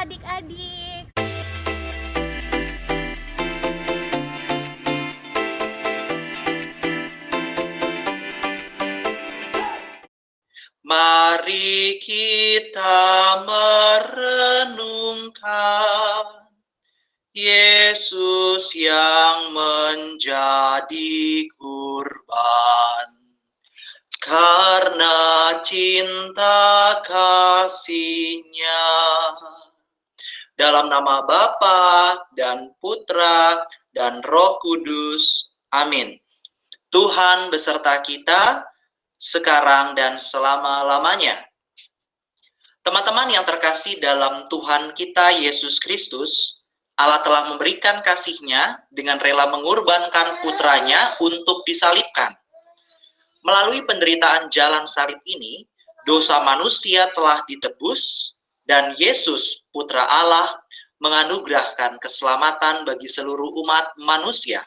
adik-adik. Mari kita merenungkan Yesus yang menjadi kurban. Karena cinta kasih-Nya. Dalam nama Bapa dan Putra dan Roh Kudus. Amin. Tuhan beserta kita sekarang dan selama-lamanya. Teman-teman yang terkasih dalam Tuhan kita Yesus Kristus, Allah telah memberikan kasih-Nya dengan rela mengorbankan putranya untuk disalibkan. Melalui penderitaan jalan salib ini, dosa manusia telah ditebus dan Yesus, Putra Allah, menganugerahkan keselamatan bagi seluruh umat manusia.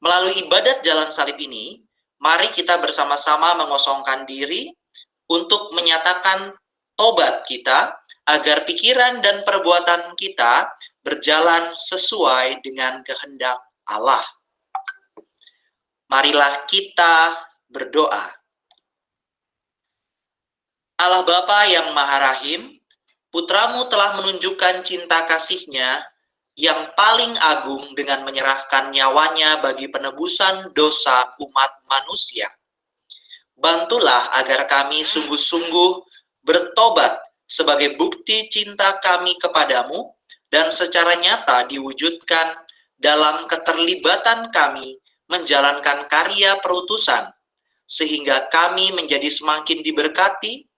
Melalui ibadat jalan salib ini, mari kita bersama-sama mengosongkan diri untuk menyatakan tobat kita agar pikiran dan perbuatan kita berjalan sesuai dengan kehendak Allah. Marilah kita berdoa. Allah Bapa yang Maha Rahim, Putramu telah menunjukkan cinta kasih-Nya yang paling agung dengan menyerahkan nyawanya bagi penebusan dosa umat manusia. Bantulah agar kami sungguh-sungguh bertobat sebagai bukti cinta kami kepadamu dan secara nyata diwujudkan dalam keterlibatan kami menjalankan karya perutusan, sehingga kami menjadi semakin diberkati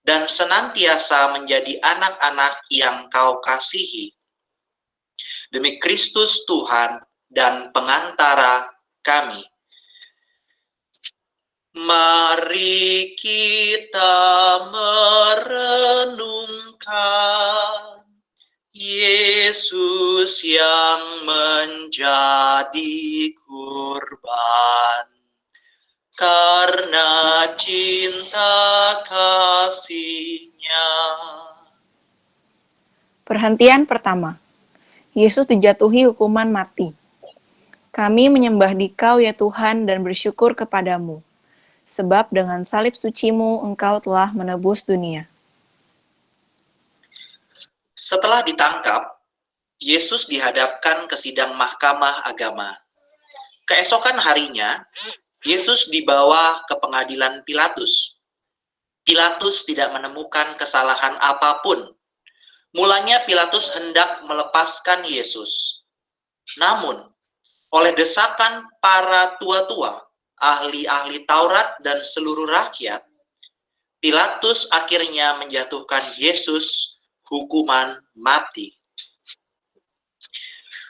dan senantiasa menjadi anak-anak yang Kau kasihi. Demi Kristus Tuhan dan pengantara kami. Mari kita merenungkan Yesus yang menjadi kurban. Karena cinta kasih-Nya. Perhentian pertama. Yesus dijatuhi hukuman mati. Kami menyembah Dikau ya Tuhan dan bersyukur kepadamu. Sebab dengan salib suci-Mu Engkau telah menebus dunia. Setelah ditangkap, Yesus dihadapkan ke sidang mahkamah agama. Keesokan harinya, Yesus dibawa ke pengadilan Pilatus. Pilatus tidak menemukan kesalahan apapun. Mulanya Pilatus hendak melepaskan Yesus. Namun, oleh desakan para tua-tua, ahli-ahli Taurat dan seluruh rakyat, Pilatus akhirnya menjatuhkan Yesus hukuman mati.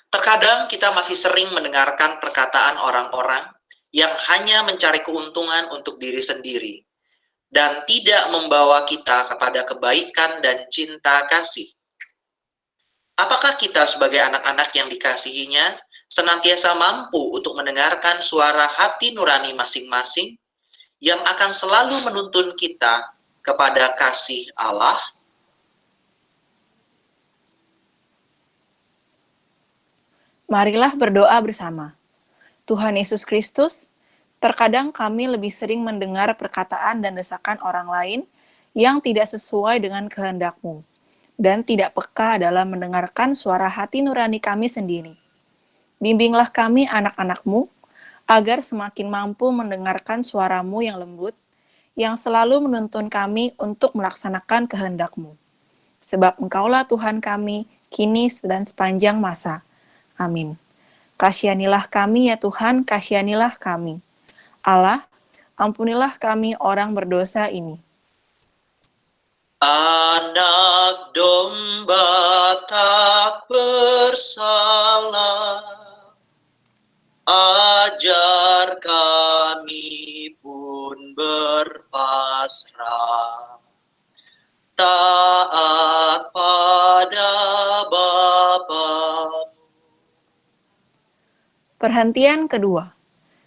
Terkadang kita masih sering mendengarkan perkataan orang-orang yang hanya mencari keuntungan untuk diri sendiri dan tidak membawa kita kepada kebaikan dan cinta kasih. Apakah kita sebagai anak-anak yang dikasihinya senantiasa mampu untuk mendengarkan suara hati nurani masing-masing yang akan selalu menuntun kita kepada kasih Allah? Marilah berdoa bersama. Tuhan Yesus Kristus, terkadang kami lebih sering mendengar perkataan dan desakan orang lain yang tidak sesuai dengan kehendak-Mu, dan tidak peka dalam mendengarkan suara hati nurani kami sendiri. Bimbinglah kami anak-anak-Mu, agar semakin mampu mendengarkan suara-Mu yang lembut, yang selalu menuntun kami untuk melaksanakan kehendak-Mu. Sebab Engkaulah Tuhan kami, kini dan sepanjang masa. Amin. Kasihanilah kami ya Tuhan, kasihanilah kami. Allah, ampunilah kami orang berdosa ini. Anak domba tak bersalah, ajar kami pun berpasrah, taat pada Bapa. Perhentian kedua.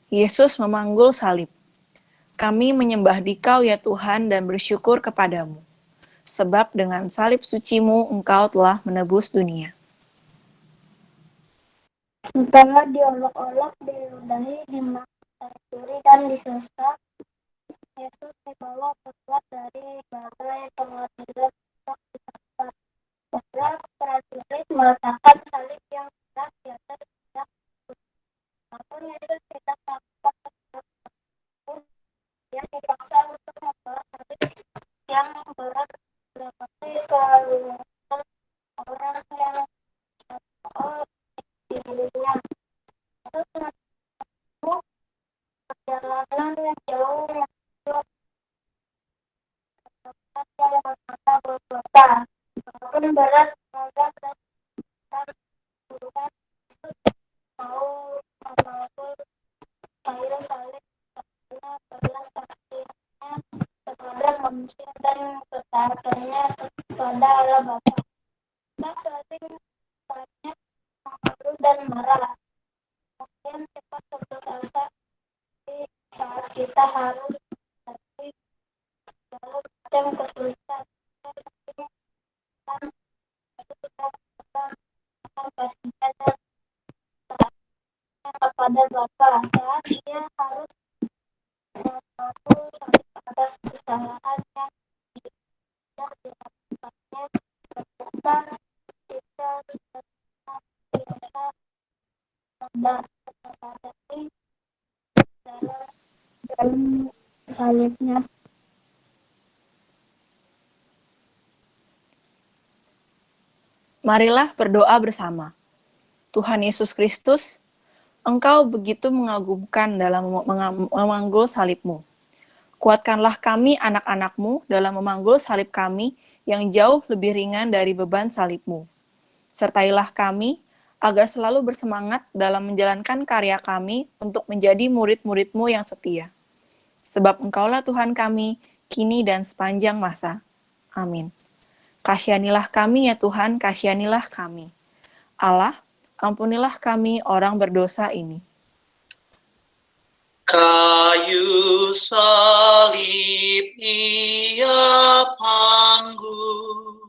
Yesus memanggul salib. Kami menyembah Dikau ya Tuhan dan bersyukur kepadamu. sebab dengan salib suci-Mu Engkau telah menebus dunia. Setelah diolok-olok, diludahi, dimakan dan disusah, Yesus dibawa keluar dari balai pengadilan untuk ditangkap. Para prajurit meletakkan salib yang berat di atas pundak Yesus. Namun Yesus tidak takut apapun. Dia dipaksa untuk membawa salib yang berat melewati kerumunan orang yang mencela dirinya. Yesus menempuh perjalanan yang jauh menuju tempat yang bernama Golgota. Walaupun berat, melelah dan Tuhan, Yesus mau memikul kayu salib karena belas kasihannya kepada manusia dan ketaatannya kepada Allah Bapa. Kita sering banyak mengeluh dan marah, kemudian cepat putus asa di saat kita harus menghadapi segala macam kesulitan. Kita sering akan kesulitan akan kasihnya dan kepada Bapa saat ia harus mengaku salib atas kesalahan yang tidak dilakukannya. Kita tidak biasa menghadapi dalam salibnya. Marilah berdoa bersama. Tuhan Yesus Kristus, Engkau begitu mengagumkan dalam memanggul salib-Mu. Kuatkanlah kami anak-anak-Mu dalam memanggul salib kami yang jauh lebih ringan dari beban salib-Mu. Sertailah kami agar selalu bersemangat dalam menjalankan karya kami untuk menjadi murid-murid-Mu yang setia. Sebab Engkaulah Tuhan kami, kini dan sepanjang masa. Amin. Kasihanilah kami ya Tuhan, kasihanilah kami. Allah, ampunilah kami orang berdosa ini. Kayu salib Ia panggung,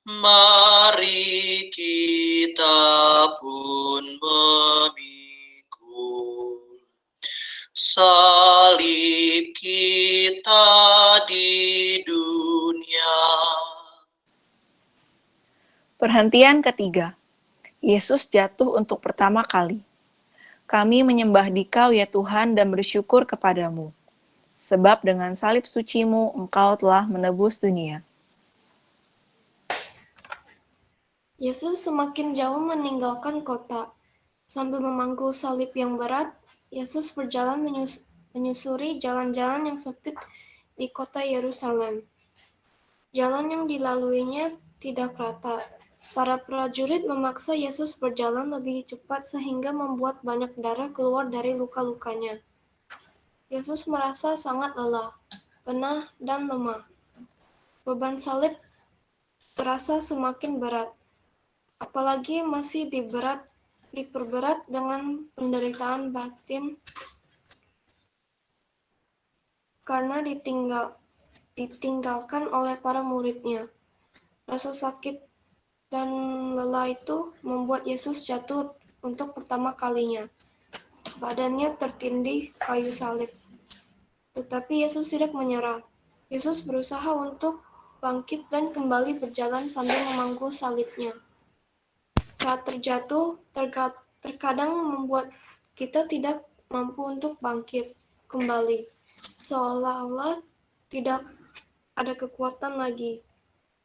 mari kita pun memikul salib kita di dunia. Perhentian ketiga. Yesus jatuh untuk pertama kali. Kami menyembah Dikau ya Tuhan dan bersyukur kepadamu. Sebab dengan salib suci-Mu Engkau telah menebus dunia. Yesus semakin jauh meninggalkan kota. Sambil memangku salib yang berat, Yesus berjalan menyusuri jalan-jalan yang sempit di kota Yerusalem. Jalan yang dilaluinya tidak rata. Para prajurit memaksa Yesus berjalan lebih cepat sehingga membuat banyak darah keluar dari luka-lukanya. Yesus merasa sangat lelah, penat, dan lemah. Beban salib terasa semakin berat, apalagi masih diperberat dengan penderitaan batin karena ditinggalkan oleh para muridnya. Rasa sakit dan lelah itu membuat Yesus jatuh untuk pertama kalinya. Badannya tertindih kayu salib. Tetapi Yesus tidak menyerah. Yesus berusaha untuk bangkit dan kembali berjalan sambil memanggul salibnya. Saat terjatuh, terkadang membuat kita tidak mampu untuk bangkit kembali. Seolah-olah tidak ada kekuatan lagi.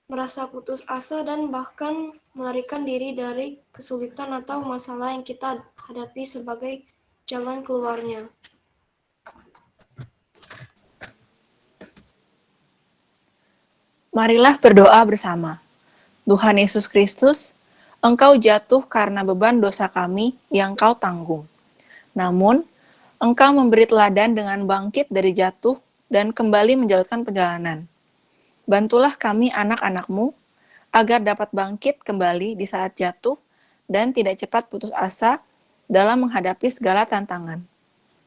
Merasa putus asa dan bahkan melarikan diri dari kesulitan atau masalah yang kita hadapi sebagai jalan keluarnya. Marilah berdoa bersama. Tuhan Yesus Kristus, Engkau jatuh karena beban dosa kami yang Kau tanggung. Namun, Engkau memberi teladan dengan bangkit dari jatuh dan kembali menjalankan perjalanan. Bantulah kami anak-anak-Mu, agar dapat bangkit kembali di saat jatuh dan tidak cepat putus asa dalam menghadapi segala tantangan.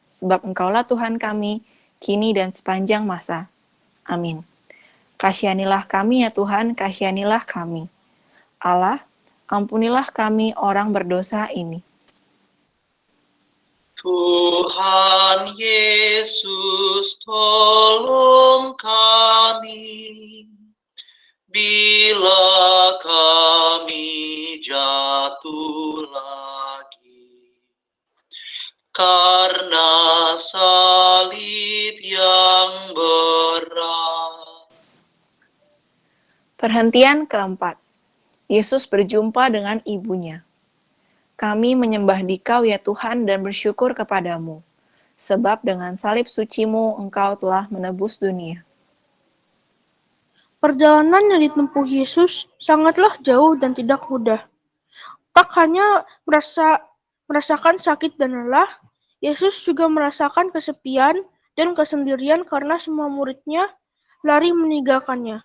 Sebab Engkaulah Tuhan kami, kini dan sepanjang masa. Amin. Kasihanilah kami ya Tuhan, kasihanilah kami. Allah, ampunilah kami orang berdosa ini. Tuhan Yesus, tolong kami bila kami jatuh lagi, karena salib yang berat. Perhentian keempat. Yesus berjumpa dengan ibunya. Kami menyembah Dikau ya Tuhan dan bersyukur kepadamu, sebab dengan salib sucimu Engkau telah menebus dunia. Perjalanan yang ditempuh Yesus sangatlah jauh dan tidak mudah. Tak hanya merasakan sakit dan lelah, Yesus juga merasakan kesepian dan kesendirian karena semua muridnya lari meninggalkannya.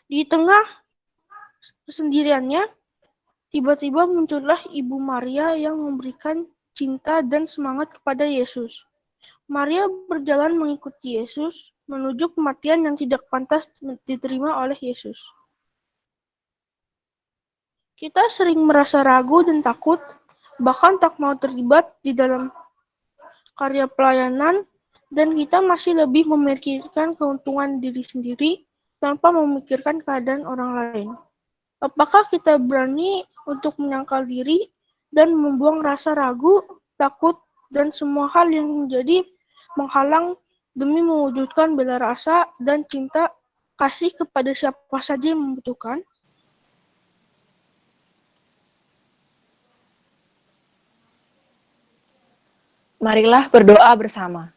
Di tengah kesendiriannya, tiba-tiba muncullah Ibu Maria yang memberikan cinta dan semangat kepada Yesus. Maria berjalan mengikuti Yesus menuju kematian yang tidak pantas diterima oleh Yesus. Kita sering merasa ragu dan takut, bahkan tak mau terlibat di dalam karya pelayanan, dan kita masih lebih memikirkan keuntungan diri sendiri tanpa memikirkan keadaan orang lain. Apakah kita berani untuk menyangkal diri dan membuang rasa ragu, takut, dan semua hal yang menjadi menghalang demi mewujudkan bela rasa dan cinta kasih kepada siapa saja yang membutuhkan? Marilah berdoa bersama.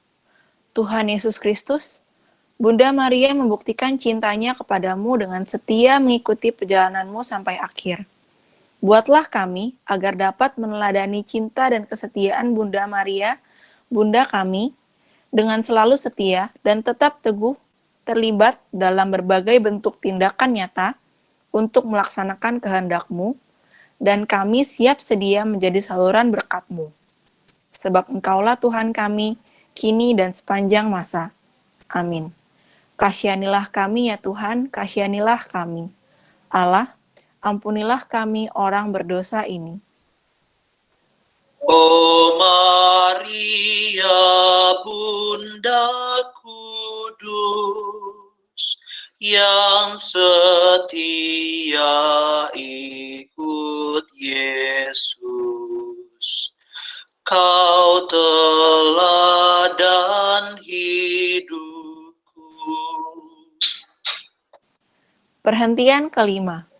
Tuhan Yesus Kristus, Bunda Maria membuktikan cintanya kepadamu dengan setia mengikuti perjalananmu sampai akhir. Buatlah kami agar dapat meneladani cinta dan kesetiaan Bunda Maria, Bunda kami, dengan selalu setia dan tetap teguh terlibat dalam berbagai bentuk tindakan nyata untuk melaksanakan kehendak-Mu, dan kami siap sedia menjadi saluran berkat-Mu. Sebab Engkaulah Tuhan kami, kini dan sepanjang masa. Amin. Kasihanilah kami ya Tuhan, kasihanilah kami. Allah, ampunilah kami orang berdosa ini. Oh Maria, Bunda Kudus, yang setia ikut Yesus, Kau teladan hidupku. Perhentian kelima.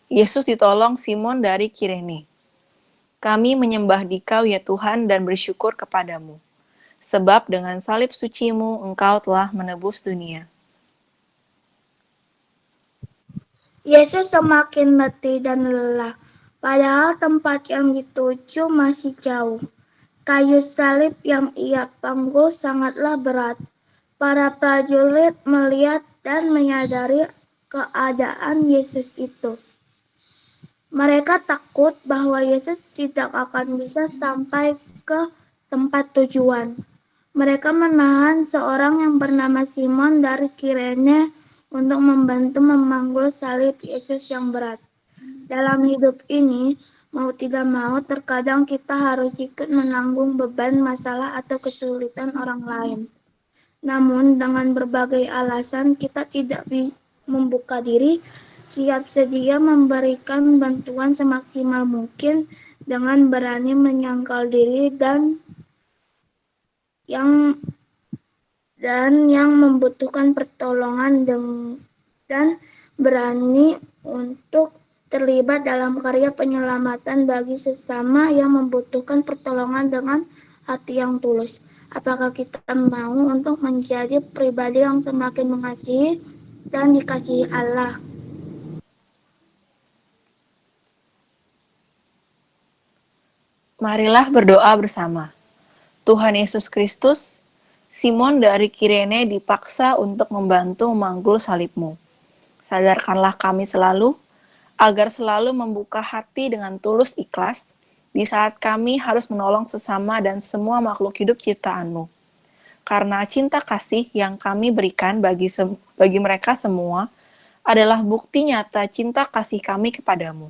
Yesus ditolong Simon dari Kirene. Kami menyembah Dikau ya Tuhan dan bersyukur kepadamu, sebab dengan salib sucimu Engkau telah menebus dunia. Yesus semakin letih dan lelah, padahal tempat yang dituju masih jauh. Kayu salib yang ia panggul sangatlah berat. Para prajurit melihat dan menyadari keadaan Yesus itu. Mereka takut bahwa Yesus tidak akan bisa sampai ke tempat tujuan. Mereka menahan seorang yang bernama Simon dari Kirene untuk membantu memanggul salib Yesus yang berat. Dalam hidup ini, mau tidak mau, terkadang kita harus ikut menanggung beban, masalah, atau kesulitan orang lain. Namun, dengan berbagai alasan, kita tidak membuka diri, siap sedia memberikan bantuan semaksimal mungkin dengan berani menyangkal diri dan yang membutuhkan pertolongan dan berani untuk terlibat dalam karya penyelamatan bagi sesama yang membutuhkan pertolongan dengan hati yang tulus. Apakah kita mau untuk menjadi pribadi yang semakin mengasihi dan dikasihi Allah? Marilah berdoa bersama. Tuhan Yesus Kristus, Simon dari Kirene dipaksa untuk membantu memanggul salib-Mu. Sadarkanlah kami selalu, agar selalu membuka hati dengan tulus ikhlas, di saat kami harus menolong sesama dan semua makhluk hidup ciptaan-Mu. karena cinta kasih yang kami berikan bagi mereka semua adalah bukti nyata cinta kasih kami kepadamu.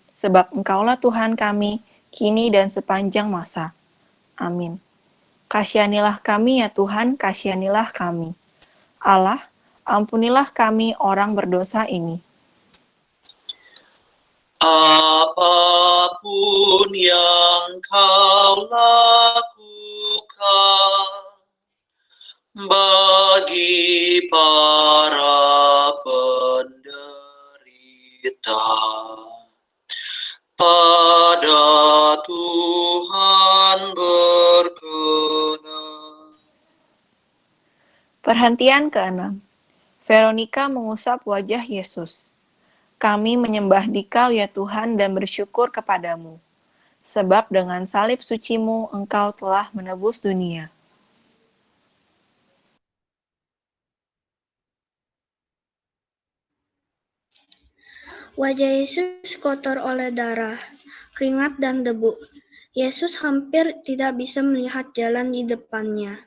Sebab Engkaulah Tuhan kami, kini dan sepanjang masa. Amin. Kasihanilah kami ya Tuhan, kasihanilah kami. Allah, ampunilah kami orang berdosa ini. Apapun yang kau lakukan bagi para penderita, pada Tuhan berkenan. Perhentian ke-6. Veronika mengusap wajah Yesus. Kami menyembah Dikau ya Tuhan dan bersyukur kepadamu, sebab dengan salib sucimu Engkau telah menebus dunia. Wajah Yesus kotor oleh darah, keringat dan debu. Yesus hampir tidak bisa melihat jalan di depannya.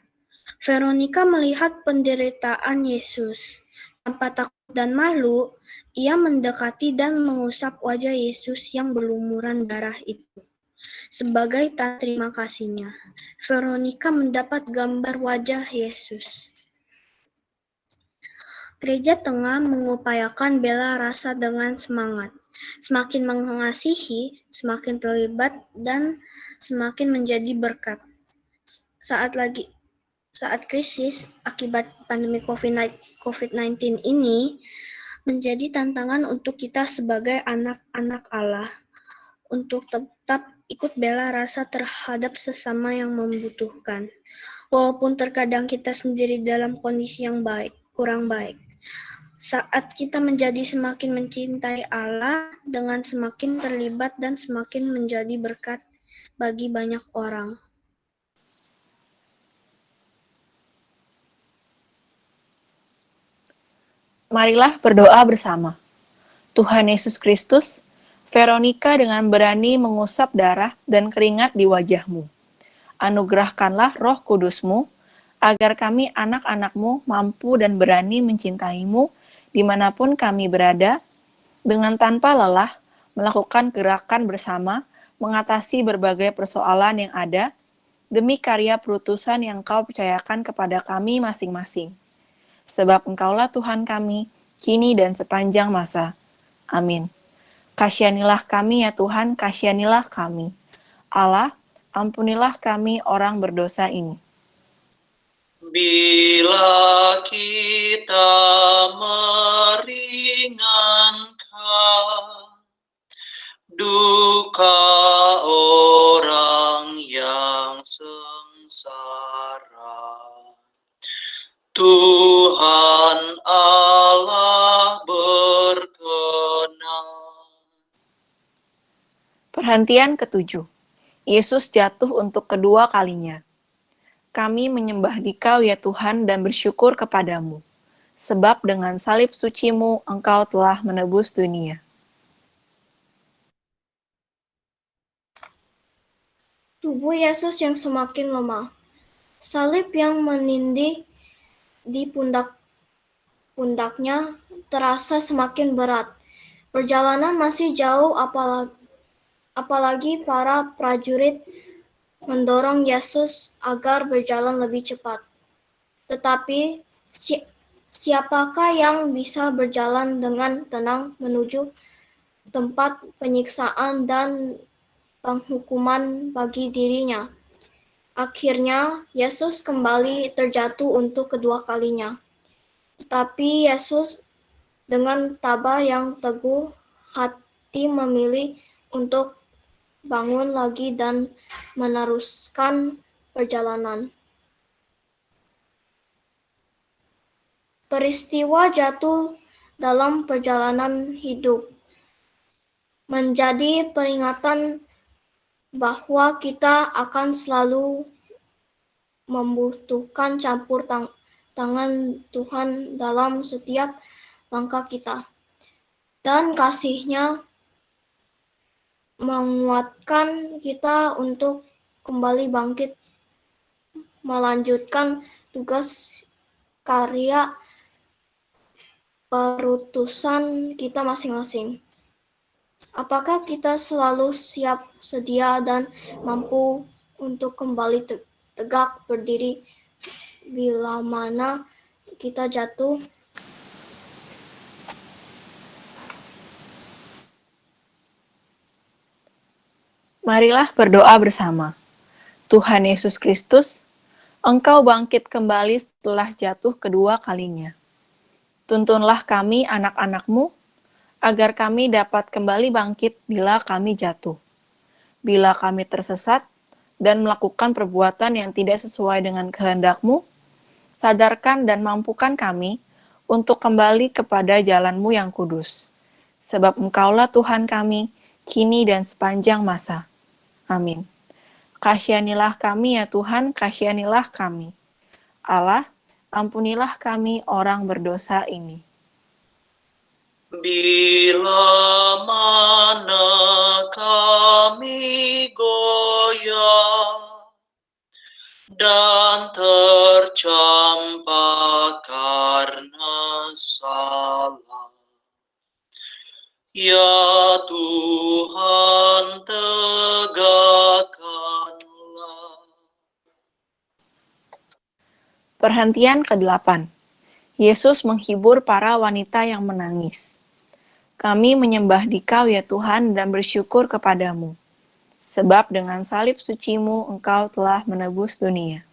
Veronika melihat penderitaan Yesus. Tanpa takut dan malu, ia mendekati dan mengusap wajah Yesus yang berlumuran darah itu. Sebagai tanda terima kasihnya, Veronika mendapat gambar wajah Yesus. Gereja Tengah mengupayakan bela rasa dengan semangat. Semakin mengasihi, semakin terlibat, dan semakin menjadi berkat. Saat krisis akibat pandemi COVID-19 ini menjadi tantangan untuk kita sebagai anak-anak Allah untuk tetap ikut bela rasa terhadap sesama yang membutuhkan. Walaupun terkadang kita sendiri dalam kondisi yang kurang baik. Saat kita menjadi semakin mencintai Allah dengan semakin terlibat dan semakin menjadi berkat bagi banyak orang. Marilah berdoa bersama. Tuhan Yesus Kristus, Veronika dengan berani mengusap darah dan keringat di wajah-Mu. Anugerahkanlah Roh Kudus-Mu, agar kami anak-anak-Mu mampu dan berani mencintai-Mu dimanapun kami berada, dengan tanpa lelah melakukan gerakan bersama, mengatasi berbagai persoalan yang ada, demi karya perutusan yang Kau percayakan kepada kami masing-masing. Sebab Engkaulah Tuhan kami, kini dan sepanjang masa. Amin. Kasihanilah kami ya Tuhan, kasihanilah kami. Allah, ampunilah kami orang berdosa ini. Bila kita meringankan duka orang yang sengsara, Tuhan Allah berkenan. Perhentian ke-7. Yesus jatuh untuk kedua kalinya. Kami menyembah Dikau ya Tuhan dan bersyukur kepadamu, sebab dengan salib suci-Mu Engkau telah menebus dunia. Tubuh Yesus yang semakin lemah. Salib yang menindih di pundaknya terasa semakin berat. Perjalanan masih jauh, apalagi para prajurit mendorong Yesus agar berjalan lebih cepat. Tetapi siapakah yang bisa berjalan dengan tenang menuju tempat penyiksaan dan penghukuman bagi dirinya? Akhirnya, Yesus kembali terjatuh untuk kedua kalinya. Tetapi Yesus dengan tabah yang teguh hati memilih untuk bangun lagi dan meneruskan perjalanan. Peristiwa jatuh dalam perjalanan hidup menjadi peringatan bahwa kita akan selalu membutuhkan campur tangan Tuhan dalam setiap langkah kita. Dan kasih-Nya menguatkan kita untuk kembali bangkit, melanjutkan tugas karya perutusan kita masing-masing. Apakah kita selalu siap, sedia, dan mampu untuk kembali tegak berdiri bila mana kita jatuh? Marilah berdoa bersama. Tuhan Yesus Kristus, Engkau bangkit kembali setelah jatuh kedua kalinya. Tuntunlah kami anak-anak-Mu, agar kami dapat kembali bangkit bila kami jatuh. Bila kami tersesat dan melakukan perbuatan yang tidak sesuai dengan kehendak-Mu, sadarkan dan mampukan kami untuk kembali kepada jalan-Mu yang kudus. Sebab Engkaulah Tuhan kami, kini dan sepanjang masa. Amin. Kasihanilah kami ya Tuhan, kasihanilah kami. Allah, ampunilah kami orang berdosa ini. Bila mana kami goyah dan tercampak karena salah, ya Tuhan tegakkanlah. Perhentian ke-8. Yesus menghibur para wanita yang menangis. Kami menyembah Dikau ya Tuhan dan bersyukur kepadamu. Sebab dengan salib suci-Mu Engkau telah menebus dunia.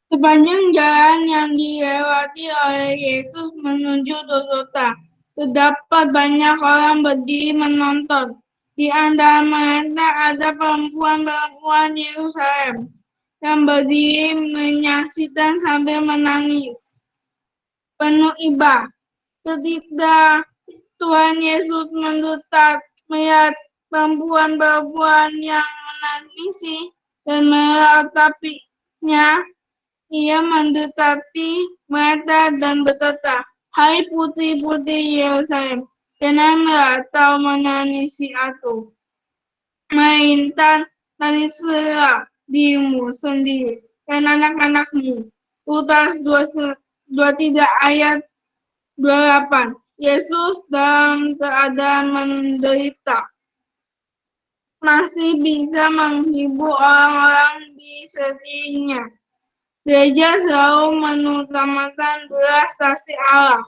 Sepanjang jalan yang dilewati oleh Yesus menuju Golgota, terdapat banyak orang berdiri menonton. Di antara mereka ada perempuan-perempuan Yerusalem yang berdiri menyaksikan sambil menangis. Penuh iba. Ketika Tuhan Yesus mendekat melihat perempuan-perempuan yang menangisi dan meratapinya, Ia mendekati mereka dan berkata, "Hai putri-putri Yerusalem, janganlah kau menangisi aku, melainkan tangisalah dirimu sendiri dan anak-anakmu." Lukas 23 ayat 28. Yesus dalam keadaan menderita masih bisa menghibur orang-orang di sekelilingnya. Gereja selalu mengutamakan belas kasih Allah.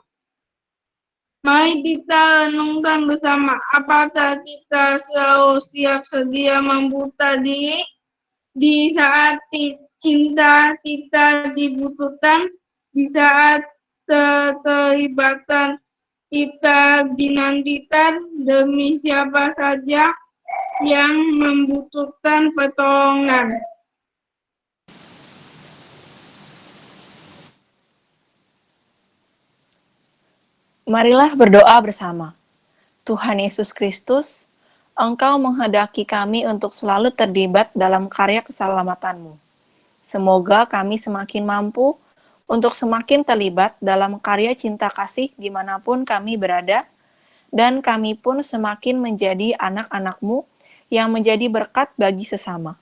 Mari kita renungkan bersama, apakah kita selalu siap sedia membuka diri di saat cinta kita dibutuhkan, di saat keterlibatan kita dinantikan demi siapa saja yang membutuhkan pertolongan. Marilah berdoa bersama. Tuhan Yesus Kristus, Engkau menghendaki kami untuk selalu terlibat dalam karya keselamatan-Mu. Semoga kami semakin mampu untuk semakin terlibat dalam karya cinta kasih dimanapun kami berada, dan kami pun semakin menjadi anak-anak-Mu yang menjadi berkat bagi sesama.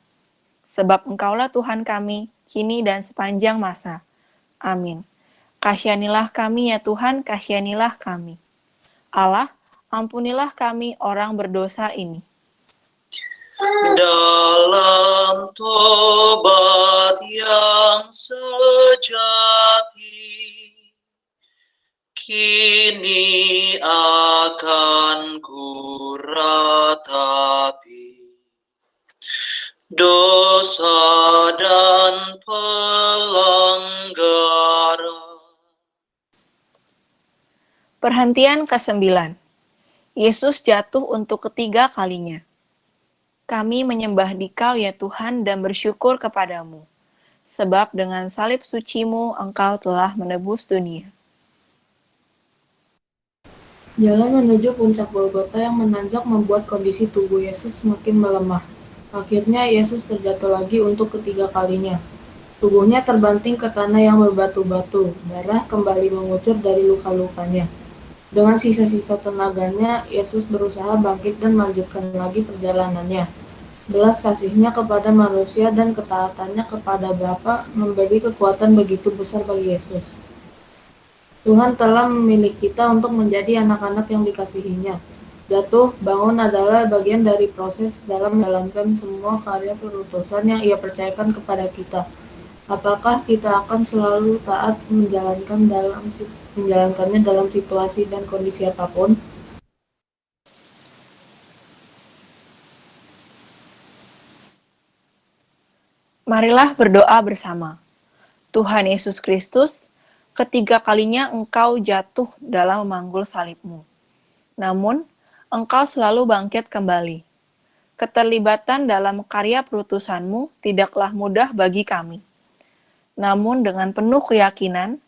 Sebab Engkaulah Tuhan kami, kini dan sepanjang masa. Amin. Kasihanilah kami ya Tuhan, kasihanilah kami. Allah, ampunilah kami orang berdosa ini. Dalam tobat yang sejati, kini akan ku ratapi dosa dan pelanggaran. Perhentian ke-9. Yesus jatuh untuk ketiga kalinya. Kami menyembah Dikau ya Tuhan dan bersyukur kepadamu. Sebab dengan salib suci-Mu Engkau telah menebus dunia. Jalan menuju puncak Golgota yang menanjak membuat kondisi tubuh Yesus semakin melemah. Akhirnya Yesus terjatuh lagi untuk ketiga kalinya. Tubuhnya terbanting ke tanah yang berbatu-batu. Darah kembali mengucur dari luka-lukanya. Dengan sisa-sisa tenaganya, Yesus berusaha bangkit dan melanjutkan lagi perjalanannya. Belas kasihnya kepada manusia dan ketaatannya kepada Bapa memberi kekuatan begitu besar bagi Yesus. Tuhan telah memilih kita untuk menjadi anak-anak yang dikasihinya. Jatuh bangun adalah bagian dari proses dalam menjalankan semua karya perutusan yang Ia percayakan kepada kita. Apakah kita akan selalu taat menjalankannya dalam situasi dan kondisi apapun? Marilah berdoa bersama. Tuhan Yesus Kristus, ketiga kalinya Engkau jatuh dalam memanggul salib-Mu. Namun, Engkau selalu bangkit kembali. Keterlibatan dalam karya perutusan-Mu tidaklah mudah bagi kami. Namun dengan penuh keyakinan,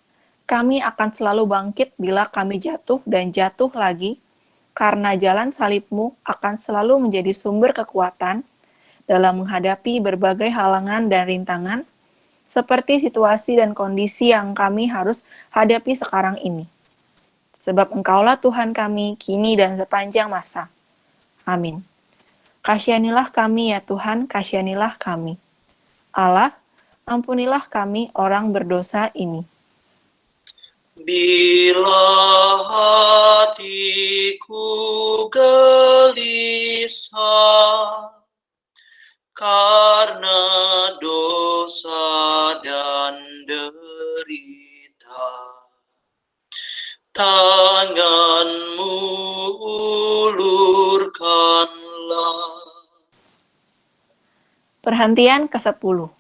kami akan selalu bangkit bila kami jatuh dan jatuh lagi, karena jalan salib-Mu akan selalu menjadi sumber kekuatan dalam menghadapi berbagai halangan dan rintangan, seperti situasi dan kondisi yang kami harus hadapi sekarang ini. Sebab Engkaulah Tuhan kami, kini dan sepanjang masa. Amin. Kasihanilah kami ya Tuhan, kasihanilah kami. Allah, ampunilah kami orang berdosa ini. Bila hatiku gelisah karena dosa dan derita, tangan-Mu ulurkanlah. Perhentian ke-10.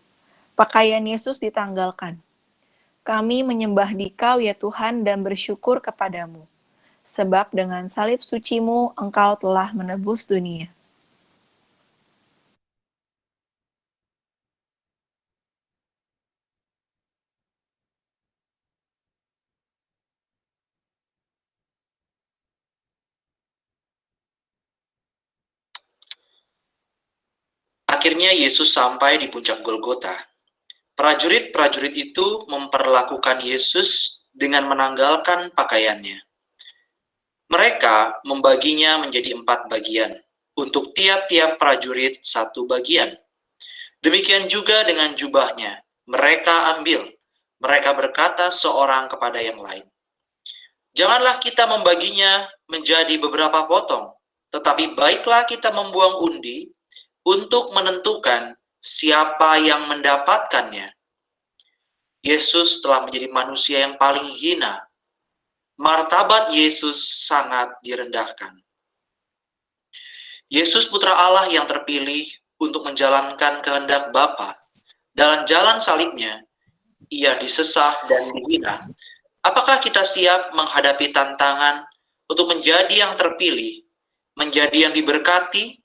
Pakaian Yesus ditanggalkan. Kami menyembah Dikau ya Tuhan dan bersyukur kepadamu. Sebab dengan salib suci-Mu Engkau telah menebus dunia. Akhirnya Yesus sampai di puncak Golgota. Prajurit-prajurit itu memperlakukan Yesus dengan menanggalkan pakaiannya. Mereka membaginya menjadi 4 bagian, untuk tiap-tiap prajurit 1 bagian. Demikian juga dengan jubahnya, mereka ambil. Mereka berkata seorang kepada yang lain, "Janganlah kita membaginya menjadi beberapa potong, tetapi baiklah kita membuang undi untuk menentukan siapa yang mendapatkannya." Yesus telah menjadi manusia yang paling hina. Martabat Yesus sangat direndahkan. Yesus putra Allah yang terpilih untuk menjalankan kehendak Bapa. Dalam jalan salibnya, Ia disesah dan dihina. Apakah kita siap menghadapi tantangan untuk menjadi yang terpilih, menjadi yang diberkati,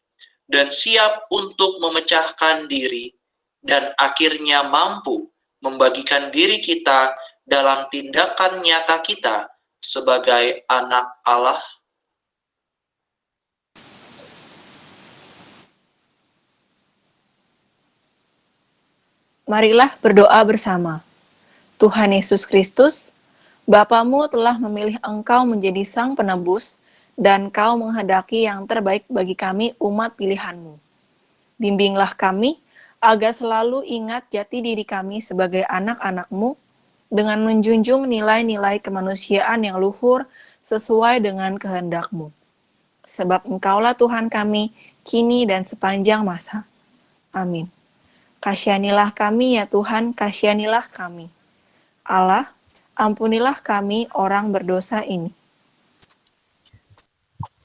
dan siap untuk memecahkan diri, dan akhirnya mampu membagikan diri kita dalam tindakan nyata kita sebagai anak Allah? Marilah berdoa bersama. Tuhan Yesus Kristus, Bapamu telah memilih Engkau menjadi Sang Penebus, dan Kau menghendaki yang terbaik bagi kami umat pilihan-Mu. Bimbinglah kami, agar selalu ingat jati diri kami sebagai anak-anak-Mu, dengan menjunjung nilai-nilai kemanusiaan yang luhur sesuai dengan kehendak-Mu. Sebab Engkaulah Tuhan kami, kini dan sepanjang masa. Amin. Kasihanilah kami ya Tuhan, kasihanilah kami. Allah, ampunilah kami orang berdosa ini.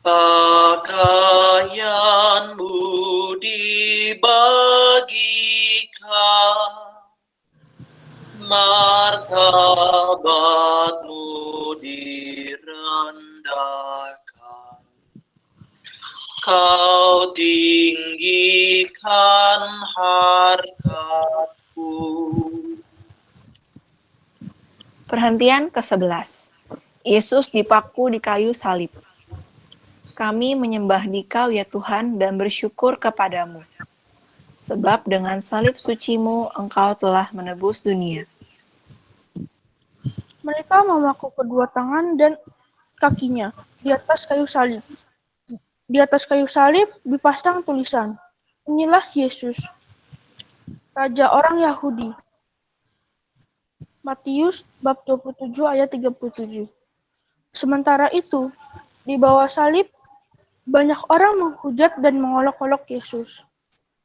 Pakaian-Mu dibagikan, martabat-Mu direndahkan. Kau tinggikan harkat-Ku. Perhentian ke-11. Yesus dipaku di kayu salib. Kami menyembah Dikau ya Tuhan dan bersyukur kepadamu. Sebab dengan salib suci-Mu Engkau telah menebus dunia. Mereka memaku kedua tangan dan kakinya di atas kayu salib. Di atas kayu salib dipasang tulisan, Inilah Yesus, Raja orang Yahudi. Matius bab 27 ayat 37. Sementara itu, di bawah salib, banyak orang menghujat dan mengolok-olok Yesus.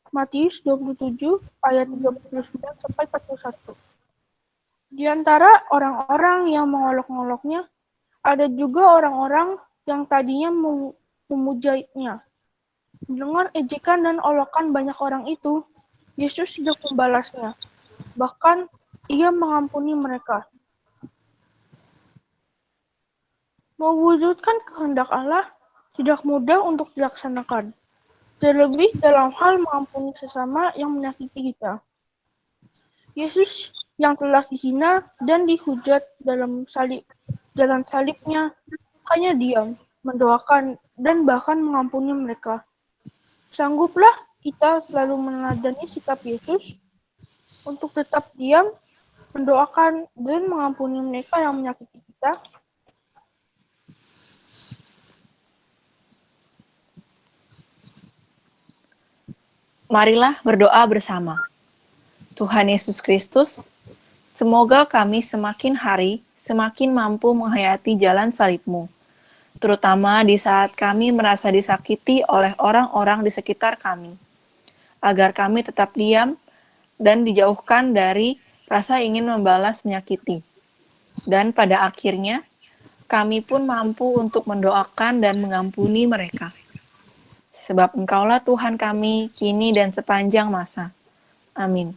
Matius 27 ayat 39 sampai 41. Di antara orang-orang yang mengolok-oloknya, ada juga orang-orang yang tadinya memujainya. Mendengar ejekan dan olokan banyak orang itu, Yesus tidak membalasnya. Bahkan, ia mengampuni mereka. Mewujudkan kehendak Allah tidak mudah untuk dilaksanakan, terlebih dalam hal mengampuni sesama yang menyakiti kita. Yesus yang telah dihina dan dihujat dalam salibnya hanya diam, mendoakan, dan bahkan mengampuni mereka. Sangguplah kita selalu meneladani sikap Yesus untuk tetap diam, mendoakan, dan mengampuni mereka yang menyakiti kita. Marilah berdoa bersama. Tuhan Yesus Kristus, semoga kami semakin hari semakin mampu menghayati jalan salib-Mu, terutama di saat kami merasa disakiti oleh orang-orang di sekitar kami, agar kami tetap diam dan dijauhkan dari rasa ingin membalas menyakiti. Dan pada akhirnya, kami pun mampu untuk mendoakan dan mengampuni mereka. Sebab Engkaulah Tuhan kami, kini dan sepanjang masa. Amin.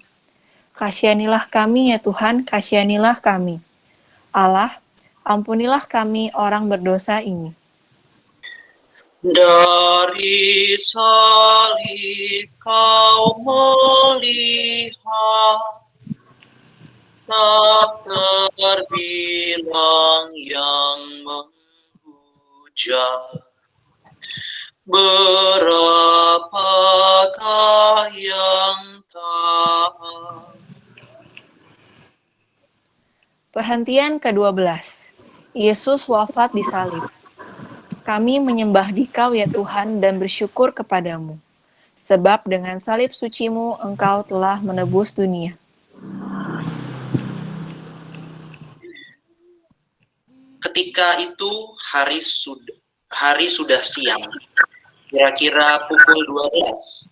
Kasihanilah kami ya Tuhan, kasihanilah kami. Allah, ampunilah kami orang berdosa ini. Dari salib Kau melihat, tak terbilang yang menghujat. Berapakah yang taat? Perhentian ke-12. Yesus wafat di salib. Kami menyembah Dikau ya Tuhan dan bersyukur kepadamu, sebab dengan salib suci-Mu Engkau telah menebus dunia. Ketika itu hari sudah siang, kira-kira pukul 12.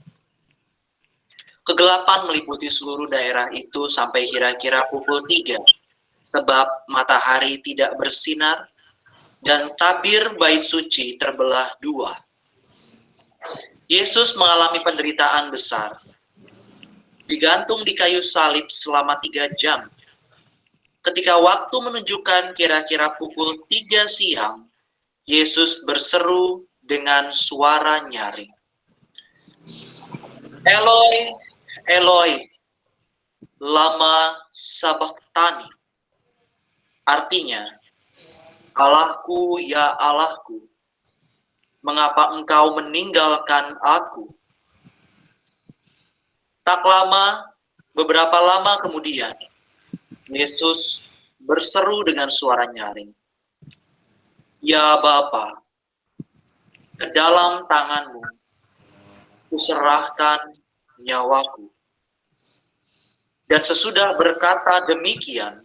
Kegelapan meliputi seluruh daerah itu sampai kira-kira pukul 3, sebab matahari tidak bersinar dan tabir bait suci terbelah 2. Yesus mengalami penderitaan besar, digantung di kayu salib selama 3 jam. Ketika waktu menunjukkan kira-kira pukul 3 siang, Yesus berseru dengan suara nyaring, Eloi, Eloi, lama sabachthani. Artinya, Allahku, ya Allahku, mengapa engkau meninggalkan aku? Tak lama, beberapa lama kemudian, Yesus berseru dengan suara nyaring, Ya Bapa, ke dalam tangan-Mu kuserahkan nyawaku. Dan sesudah berkata demikian,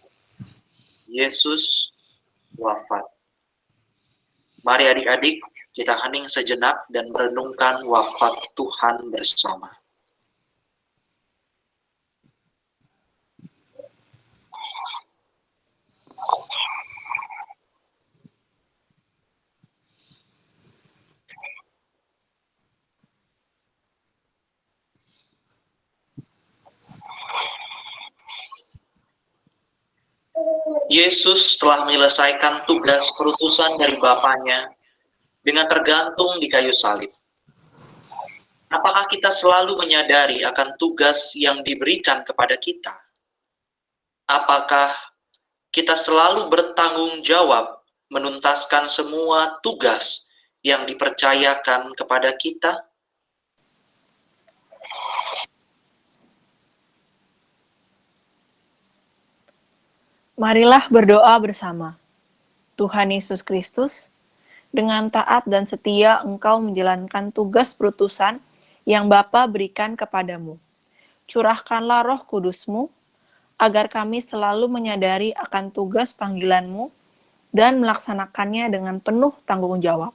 Yesus wafat. Mari adik-adik, kita hening sejenak dan merenungkan wafat Tuhan bersama. Yesus telah menyelesaikan tugas perutusan dari Bapanya dengan tergantung di kayu salib. Apakah kita selalu menyadari akan tugas yang diberikan kepada kita? Apakah kita selalu bertanggung jawab menuntaskan semua tugas yang dipercayakan kepada kita? Marilah berdoa bersama. Tuhan Yesus Kristus, dengan taat dan setia Engkau menjalankan tugas perutusan yang Bapa berikan kepadamu. Curahkanlah Roh Kudus-Mu, agar kami selalu menyadari akan tugas panggilan-Mu dan melaksanakannya dengan penuh tanggung jawab.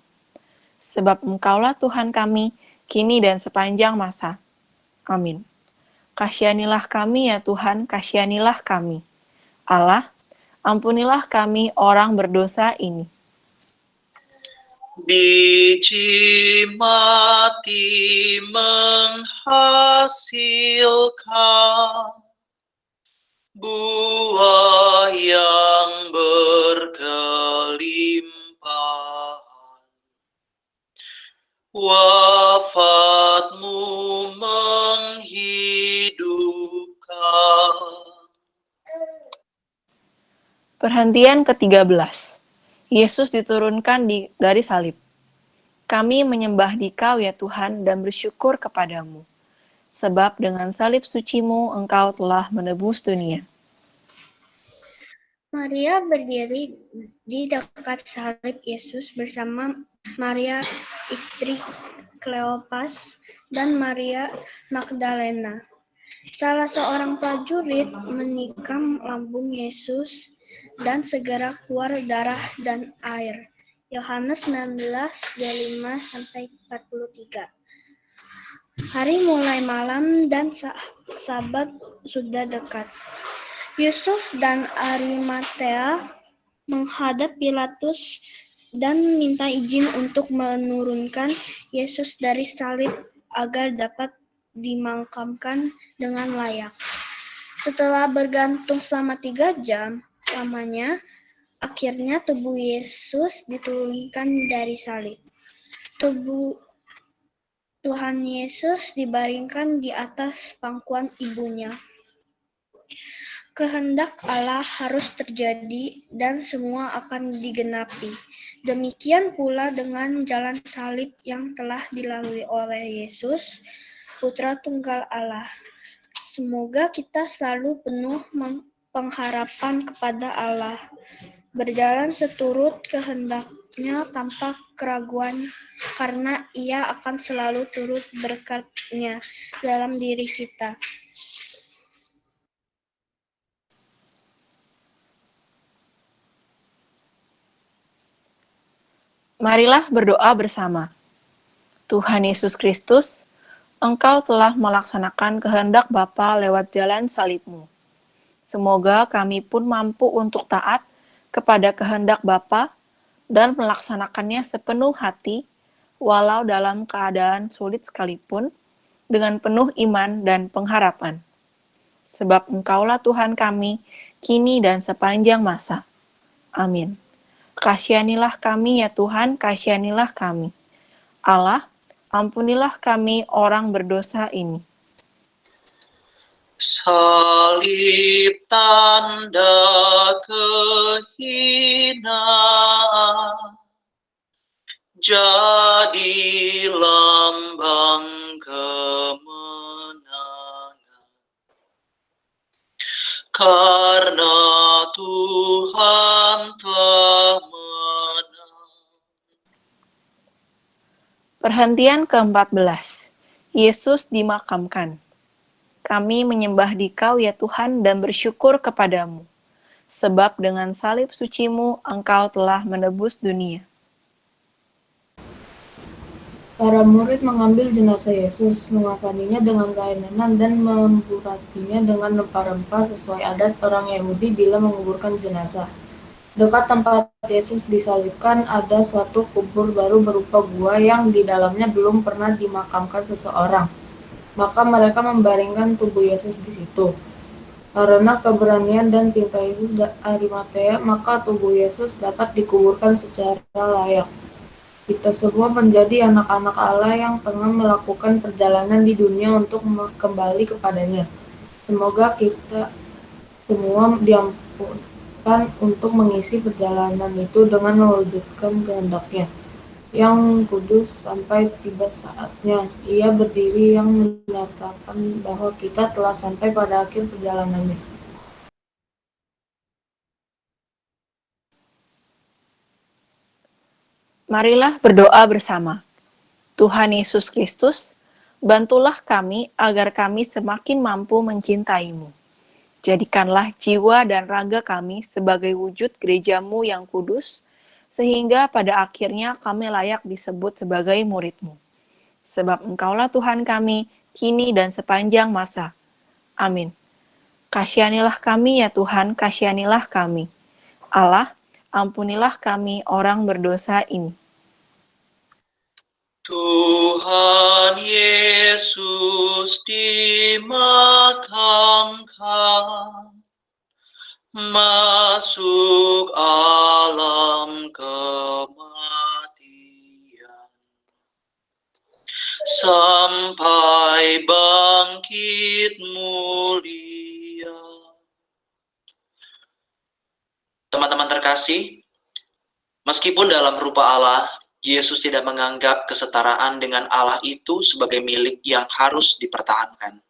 Sebab Engkaulah Tuhan kami, kini dan sepanjang masa. Amin. Kasihanilah kami ya Tuhan, kasihanilah kami. Allah, ampunilah kami orang berdosa ini. Biji mati menghasilkan buah yang berkelimpahan. Wafatmu menghidupkan. Perhentian ke-13. Yesus diturunkan dari salib. Kami menyembah Dikau ya Tuhan dan bersyukur kepadamu. Sebab dengan salib suci-Mu Engkau telah menebus dunia. Maria berdiri di dekat salib Yesus bersama Maria istri Kleopas dan Maria Magdalena. Salah seorang prajurit menikam lambung Yesus dan segera keluar darah dan air. Yohanes 19:25-43. Hari mulai malam dan Sabat sudah dekat. Yusuf dan Arimatea menghadap Pilatus dan minta izin untuk menurunkan Yesus dari salib agar dapat dimakamkan dengan layak. Setelah bergantung selama 3 jam lamanya, akhirnya tubuh Yesus diturunkan dari salib. Tubuh Tuhan Yesus dibaringkan di atas pangkuan ibunya. Kehendak Allah harus terjadi dan semua akan digenapi. Demikian pula dengan jalan salib yang telah dilalui oleh Yesus, Putra Tunggal Allah. Semoga kita selalu penuh pengharapan kepada Allah, berjalan seturut kehendak-Nya tanpa keraguan, karena Ia akan selalu turut berkat-Nya dalam diri kita. Marilah berdoa bersama. Tuhan Yesus Kristus, Engkau telah melaksanakan kehendak Bapa lewat jalan salib-Mu. Semoga kami pun mampu untuk taat kepada kehendak Bapa dan melaksanakannya sepenuh hati, walau dalam keadaan sulit sekalipun, dengan penuh iman dan pengharapan. Sebab Engkaulah Tuhan kami, kini dan sepanjang masa. Amin. Kasihanilah kami ya Tuhan, kasihanilah kami. Allah, ampunilah kami orang berdosa ini. Salib tanda kehinaan, jadi lambang kemenangan. Karena Tuhan telah menang. Perhentian ke-14. Yesus dimakamkan. Kami menyembah Dikau ya Tuhan dan bersyukur kepadamu. Sebab dengan salib suci-Mu Engkau telah menebus dunia. Para murid mengambil jenazah Yesus, mengafaninya dengan kain lenan dan memburatinya dengan rempah-rempah sesuai adat orang Yahudi bila menguburkan jenazah. Dekat tempat Yesus disalibkan ada suatu kubur baru berupa gua yang di dalamnya belum pernah dimakamkan seseorang. Maka mereka membaringkan tubuh Yesus di situ. Karena keberanian dan cinta Yesus Arimatea, maka tubuh Yesus dapat dikuburkan secara layak. Kita semua menjadi anak-anak Allah yang tengah melakukan perjalanan di dunia untuk kembali kepadanya. Semoga kita semua diampunkan untuk mengisi perjalanan itu dengan mewujudkan kehendak-Nya yang kudus sampai tiba saatnya. Ia berdiri yang menyatakan bahwa kita telah sampai pada akhir perjalanannya. Marilah berdoa bersama. Tuhan Yesus Kristus, Bantulah kami agar kami semakin mampu mencintai-Mu. Jadikanlah jiwa dan raga kami sebagai wujud gereja-Mu yang kudus, sehingga pada akhirnya kami layak disebut sebagai murid-Mu. Sebab Engkaulah Tuhan kami, kini dan sepanjang masa. Amin. Kasihanilah kami ya Tuhan, kasihanilah kami. Allah, ampunilah kami orang berdosa ini. Tuhan Yesus dimakamkan, masuk alam kematian, sampai bangkit mulia. Teman-teman terkasih, meskipun dalam rupa Allah, Yesus tidak menganggap kesetaraan dengan Allah itu sebagai milik yang harus dipertahankan.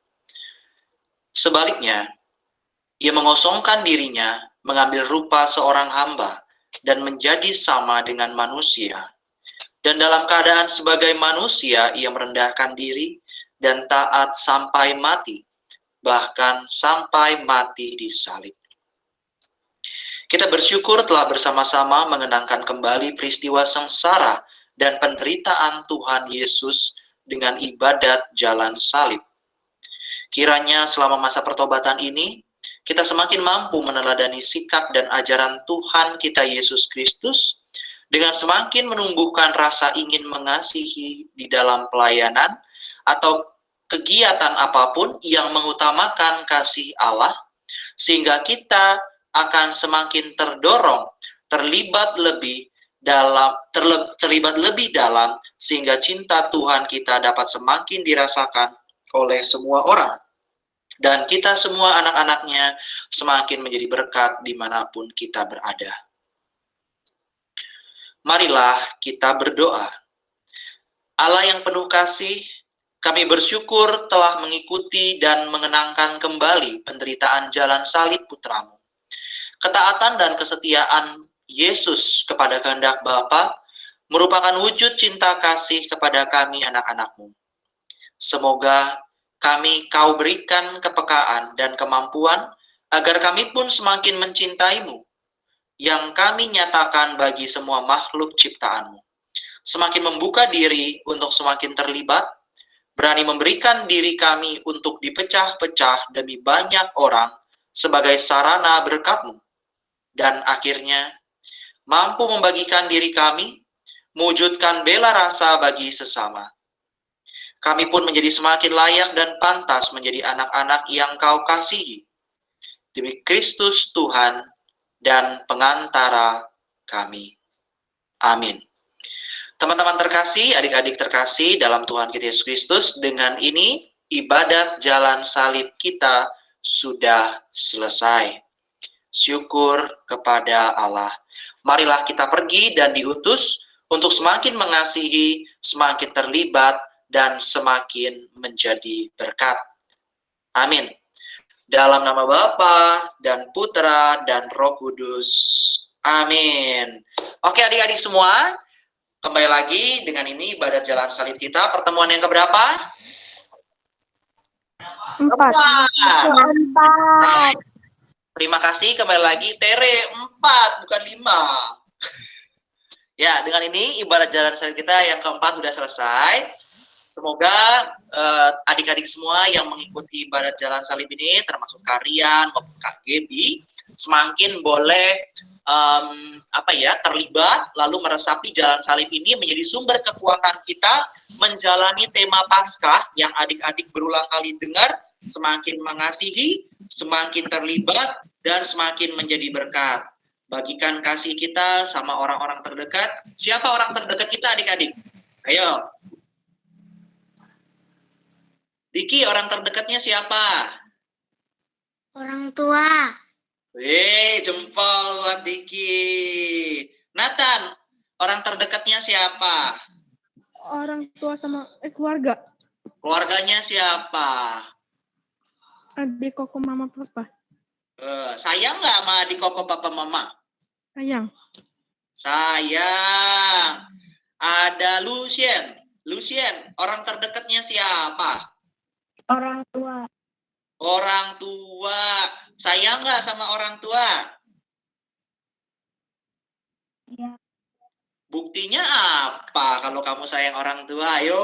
Sebaliknya, Ia mengosongkan dirinya, mengambil rupa seorang hamba, dan menjadi sama dengan manusia. Dan dalam keadaan sebagai manusia, Ia merendahkan diri dan taat sampai mati, bahkan sampai mati di salib. Kita bersyukur telah bersama-sama mengenangkan kembali peristiwa sengsara dan penderitaan Tuhan Yesus dengan ibadat jalan salib. Kiranya selama masa pertobatan ini, kita semakin mampu meneladani sikap dan ajaran Tuhan kita Yesus Kristus, dengan semakin menumbuhkan rasa ingin mengasihi di dalam pelayanan atau kegiatan apapun yang mengutamakan kasih Allah, sehingga kita akan semakin terdorong, terlibat lebih dalam, sehingga cinta Tuhan kita dapat semakin dirasakan oleh semua orang. Dan kita semua anak-anaknya semakin menjadi berkat dimanapun kita berada. Marilah kita berdoa. Allah yang penuh kasih, kami bersyukur telah mengikuti dan mengenangkan kembali penderitaan jalan salib Putra-Mu. Ketaatan dan kesetiaan Yesus kepada kehendak Bapa merupakan wujud cinta kasih kepada kami anak-anak-Mu. Semoga kami Kau berikan kepekaan dan kemampuan agar kami pun semakin mencintai-Mu, yang kami nyatakan bagi semua makhluk ciptaan-Mu. Semakin membuka diri untuk semakin terlibat, berani memberikan diri kami untuk dipecah-pecah demi banyak orang sebagai sarana berkat-Mu. Dan akhirnya, mampu membagikan diri kami, mewujudkan bela rasa bagi sesama. Kami pun menjadi semakin layak dan pantas menjadi anak-anak yang Kau kasihi. Demi Kristus Tuhan dan pengantara kami. Amin. Teman-teman terkasih, adik-adik terkasih dalam Tuhan kita Yesus Kristus, dengan ini ibadat jalan salib kita sudah selesai. Syukur kepada Allah. Marilah kita pergi dan diutus untuk semakin mengasihi, semakin terlibat, dan semakin menjadi berkat. Amin. Dalam nama Bapa dan Putra dan Roh Kudus. Amin. Oke adik-adik semua, kembali lagi dengan ini ibadat jalan salib kita. Pertemuan yang keberapa? 4. Terima kasih, kembali lagi. Tere, 4, bukan 5. Ya, dengan ini ibadat jalan salib kita yang keempat sudah selesai. Semoga adik-adik semua yang mengikuti ibadat jalan salib ini, termasuk Karian maupun Kak Gebi, semakin boleh terlibat, lalu meresapi jalan salib ini menjadi sumber kekuatan kita menjalani tema Paskah yang adik-adik berulang kali dengar, semakin mengasihi, semakin terlibat, dan semakin menjadi berkat. Bagikan kasih kita sama orang-orang terdekat. Siapa orang terdekat kita adik-adik? Ayo. Diki, orang terdekatnya siapa? Orang tua. Jempol buat Diki. Nathan, orang terdekatnya siapa? Orang tua sama keluarga. Keluarganya siapa? Adik, koko, mama, papa. Sayang nggak sama adik koko papa mama? Sayang. Sayang. Ada Lucien. Lucien, orang terdekatnya siapa? Orang tua. Orang tua. Sayang nggak sama orang tua? Ya. Buktinya apa kalau kamu sayang orang tua? Ayo.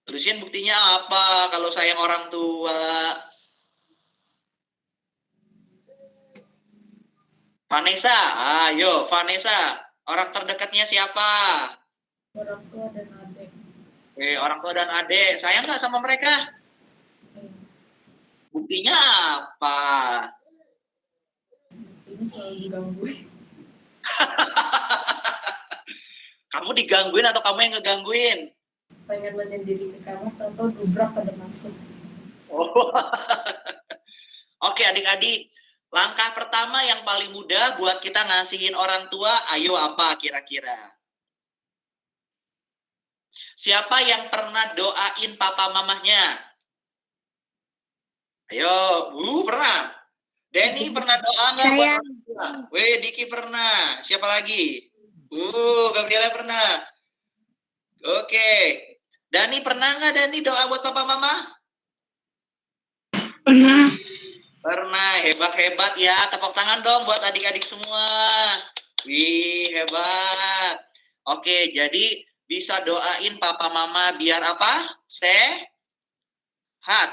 Lucien, buktinya apa kalau sayang orang tua? Vanessa, ayo Vanessa. Orang terdekatnya siapa? Orang tua dan adik. Orang tua dan adik. Sayang nggak sama mereka? Buktinya apa? Ini selalu digangguin. Kamu digangguin atau kamu yang ngegangguin? Pengen menyendiri ke kamar, tahu-tahu dubrak pada masuk. Oh. Oke adik-adik, langkah pertama yang paling mudah buat kita ngasihin orang tua, ayo apa kira-kira? Siapa yang pernah doain papa mamahnya? Ayo, pernah. Denny pernah doa nggak buat orang tua? Diki pernah. Siapa lagi? Gabriela pernah. Oke. Dani pernah nggak Dani doa buat papa mama? Pernah. Pernah, hebat-hebat ya. Tepuk tangan dong buat adik-adik semua. Wih, hebat. Oke, jadi bisa doain papa mama biar apa? Sehat.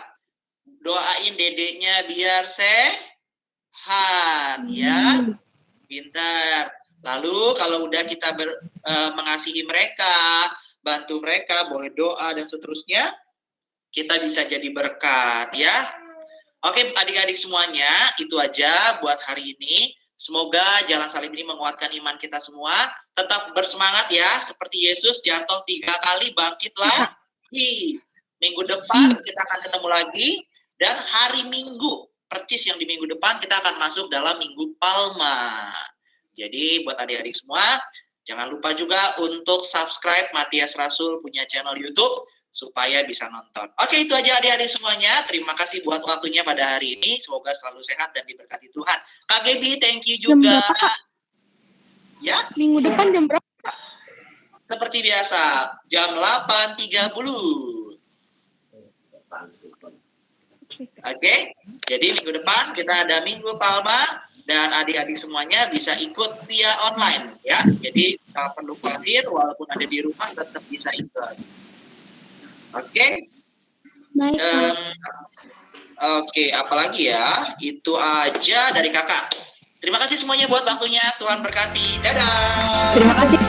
Doain dedeknya biar sehat ya. Pintar. Lalu kalau udah kita mengasihi mereka, bantu mereka, boleh doa dan seterusnya, kita bisa jadi berkat ya. Oke adik-adik semuanya, itu aja buat hari ini. Semoga Jalan Salib ini menguatkan iman kita semua. Tetap bersemangat ya, seperti Yesus jatuh 3 kali, bangkit lagi. Minggu depan kita akan ketemu lagi. Dan hari Minggu, percis yang di minggu depan, kita akan masuk dalam Minggu Palma. Jadi buat adik-adik semua, jangan lupa juga untuk subscribe Matias Rasul punya channel YouTube supaya bisa nonton. Oke, itu aja adik-adik semuanya. Terima kasih buat waktunya pada hari ini. Semoga selalu sehat dan diberkati Tuhan. Kak Gaby, thank you juga. Ya? Minggu depan jam berapa? Seperti biasa, jam 8.30. Oke, jadi minggu depan kita ada Minggu Palma. Dan adik-adik semuanya bisa ikut via online ya. Jadi tak perlu khawatir, walaupun ada di rumah tetap bisa ikut. Oke. Baik. Oke, apalagi ya? Itu aja dari kakak. Terima kasih semuanya buat waktunya. Tuhan berkati. Dadah. Terima kasih.